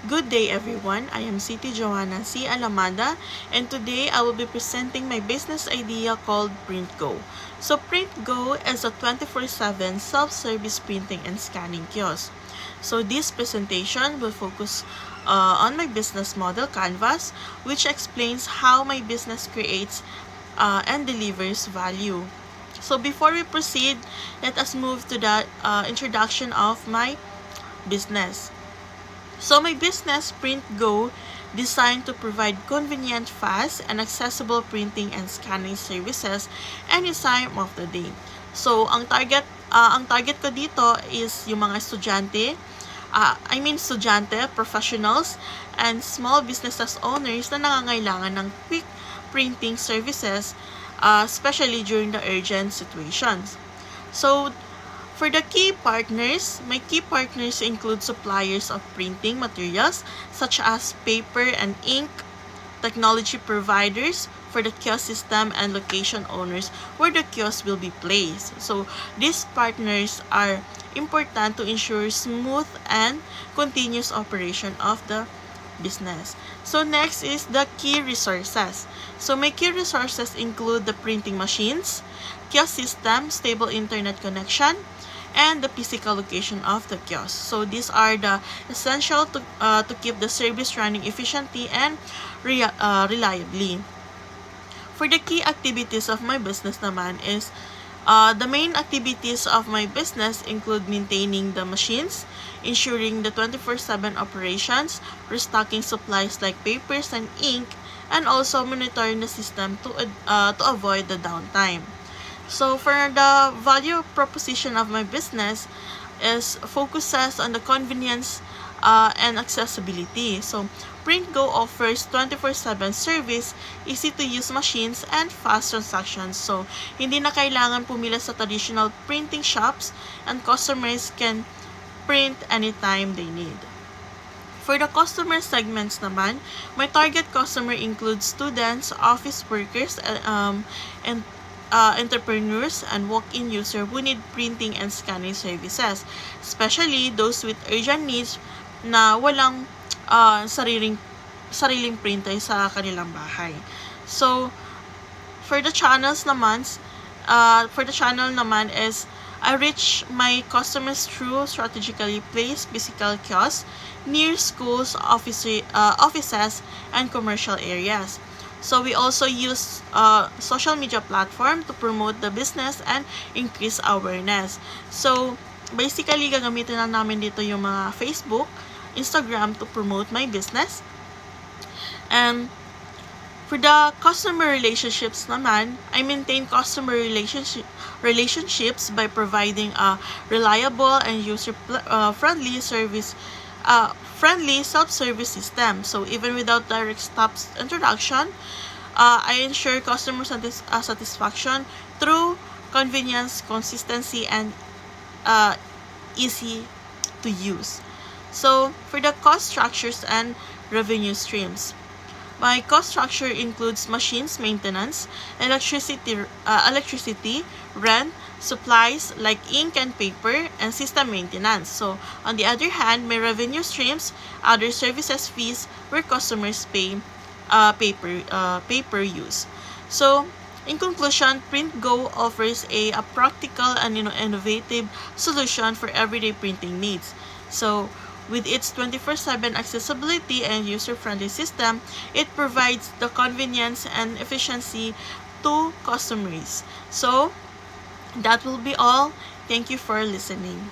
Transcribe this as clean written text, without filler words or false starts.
Good day everyone, I am Siti Joanna C. Alamada and today I will be presenting my business idea called PrintGo. So PrintGo is a 24/7 self-service printing and scanning kiosk. So this presentation will focus on my business model Canvas, which explains how my business creates and delivers value. So before we proceed, let us move to the introduction of my business. So my business, PrintGo, designed to provide convenient, fast, and accessible printing and scanning services any time of the day. So ang target ko dito is yung mga estudyante, professionals, and small businesses owners na nangangailangan ng quick printing services, especially during the urgent situations. So, for the key partners, my key partners include suppliers of printing materials such as paper and ink, technology providers for the kiosk system, and location owners where the kiosk will be placed. So, these partners are important to ensure smooth and continuous operation of the business. So next is the key resources. So my key resources include the printing machines, kiosk system, stable internet connection, and the physical location of the kiosk. So these are the essential to keep the service running efficiently and reliably. For the key activities of my business naman is the main activities of my business include maintaining the machines, ensuring the 24/7 operations, restocking supplies like papers and ink, and also monitoring the system to avoid the downtime. So for the value proposition of my business is focuses on the convenience and accessibility. So PrintGo offers 24/7 service, easy-to-use machines, and fast transactions. So hindi na kailangan pumila sa traditional printing shops, and customers can print anytime they need. For the customer segments naman, my target customer includes students, office workers, and entrepreneurs, and walk-in user who need printing and scanning services, especially those with urgent needs na walang sariling printer sa kanilang bahay. So, for the channel naman is I reach my customers through strategically placed physical kiosks near schools, offices, and commercial areas. So we also use social media platform to promote the business and increase awareness. So basically, gagamitin lang namin dito yung mga Facebook, Instagram to promote my business. And for the customer relationships naman, I maintain customer relationships by providing a reliable and user-friendly friendly self-service system. So even without direct staff introduction, I ensure customer satisfaction through convenience, consistency, and easy to use. So for the cost structures and revenue streams, my cost structure includes machines maintenance, electricity, rent, supplies like ink and paper, and system maintenance. So, on the other hand, my revenue streams, other services fees where customers pay pay per use. So, in conclusion, PrintGo offers a practical and innovative solution for everyday printing needs. So, with its 24/7 accessibility and user-friendly system, it provides the convenience and efficiency to customers. So, that will be all. Thank you for listening.